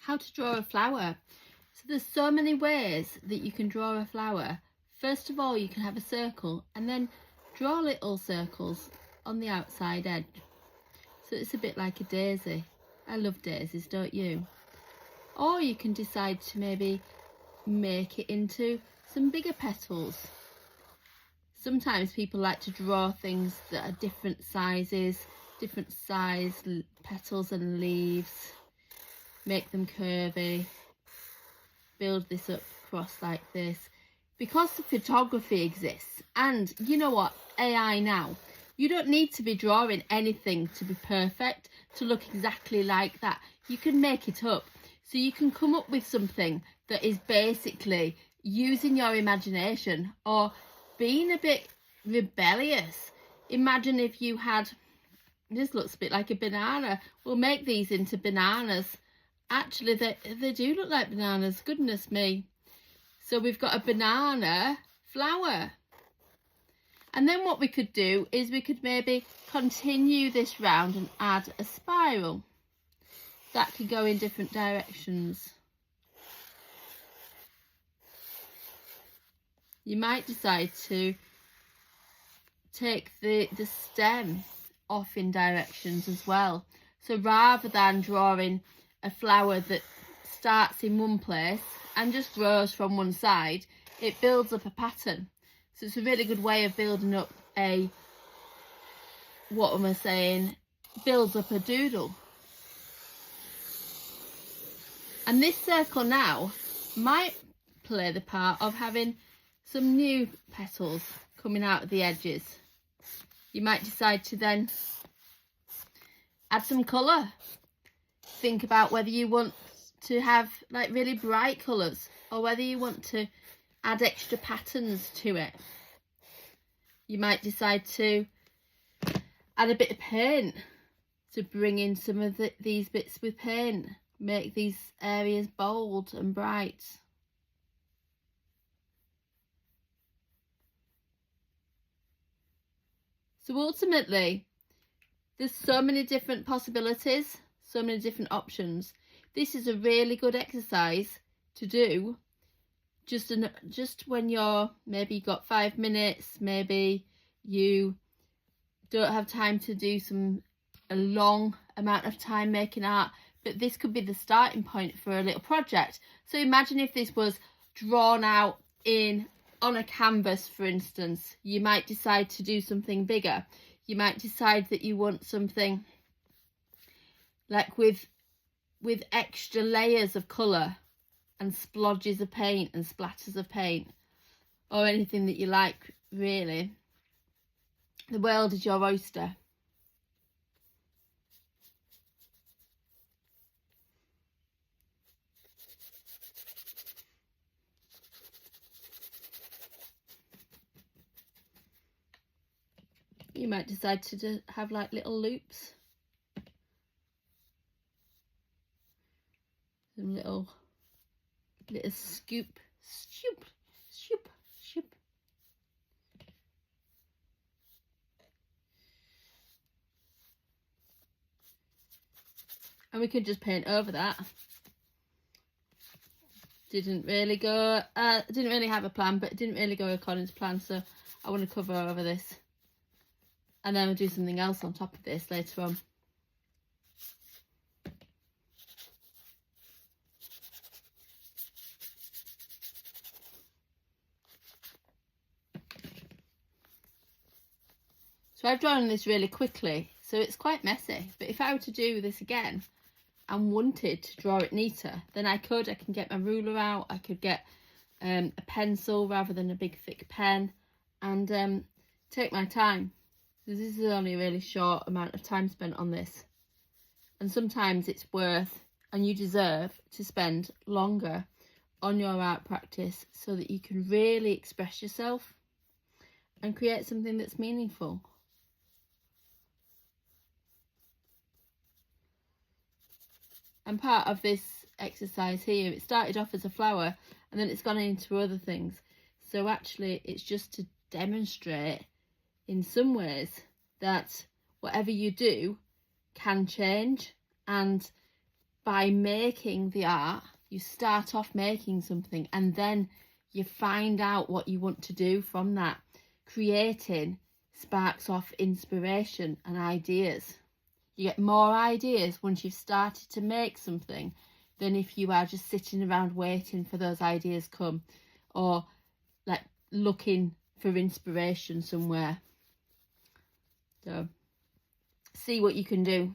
How to draw a flower. So there's so many ways that you can draw a flower. First of all, you can have a circle and then draw little circles on the outside edge. So it's a bit like a daisy. I love daisies, don't you? Or you can decide to maybe make it into some bigger petals. Sometimes people like to draw things that are different sizes, different size petals and leaves. Make them curvy. Build this up across like this. Because the photography exists, and you know what, AI now, you don't need to be drawing anything to be perfect, to look exactly like that. You can make it up. So you can come up with something that is basically using your imagination or being a bit rebellious. Imagine if you had, this looks a bit like a banana. We'll make these into bananas. Actually, they do look like bananas, goodness me. So we've got a banana flower. And then what we could do is we could maybe continue this round and add a spiral. That could go in different directions. You might decide to take the stem off in directions as well. So rather than drawing a flower that starts in one place and just grows from one side, it builds up a pattern. So it's a really good way of building up a, what am I saying, builds up a doodle. And this circle now might play the part of having some new petals coming out of the edges. You might decide to then add some colour. Think about whether you want to have like really bright colours or whether you want to add extra patterns to it. You might decide to add a bit of paint to bring in some of these bits with paint. Make these areas bold and bright. So ultimately, there's so many different possibilities, so many different options. This is a really good exercise to do just when you're, maybe you've got 5 minutes, maybe you don't have time to do a long amount of time making art, but this could be the starting point for a little project. So imagine if this was drawn out on a canvas, for instance. You might decide to do something bigger. You might decide that you want something like with extra layers of colour and splodges of paint and splatters of paint, or anything that you like, really. The world is your oyster. You might decide to have like little loops. Some little scoop. And we could just paint over that. Didn't really have a plan, but it didn't really go according to plan, so I want to cover over this. And then we'll do something else on top of this later on. So I've drawn this really quickly, so it's quite messy. But if I were to do this again and wanted to draw it neater, then I can get my ruler out, I could get a pencil rather than a big thick pen, and take my time. This is only a really short amount of time spent on this. And sometimes it's worth, and you deserve, to spend longer on your art practice so that you can really express yourself and create something that's meaningful. And part of this exercise here, it started off as a flower and then it's gone into other things. So actually it's just to demonstrate in some ways that whatever you do can change, and by making the art, you start off making something and then you find out what you want to do from that. Creating sparks off inspiration and ideas. You get more ideas once you've started to make something than if you are just sitting around waiting for those ideas come, or like looking for inspiration somewhere. So see what you can do.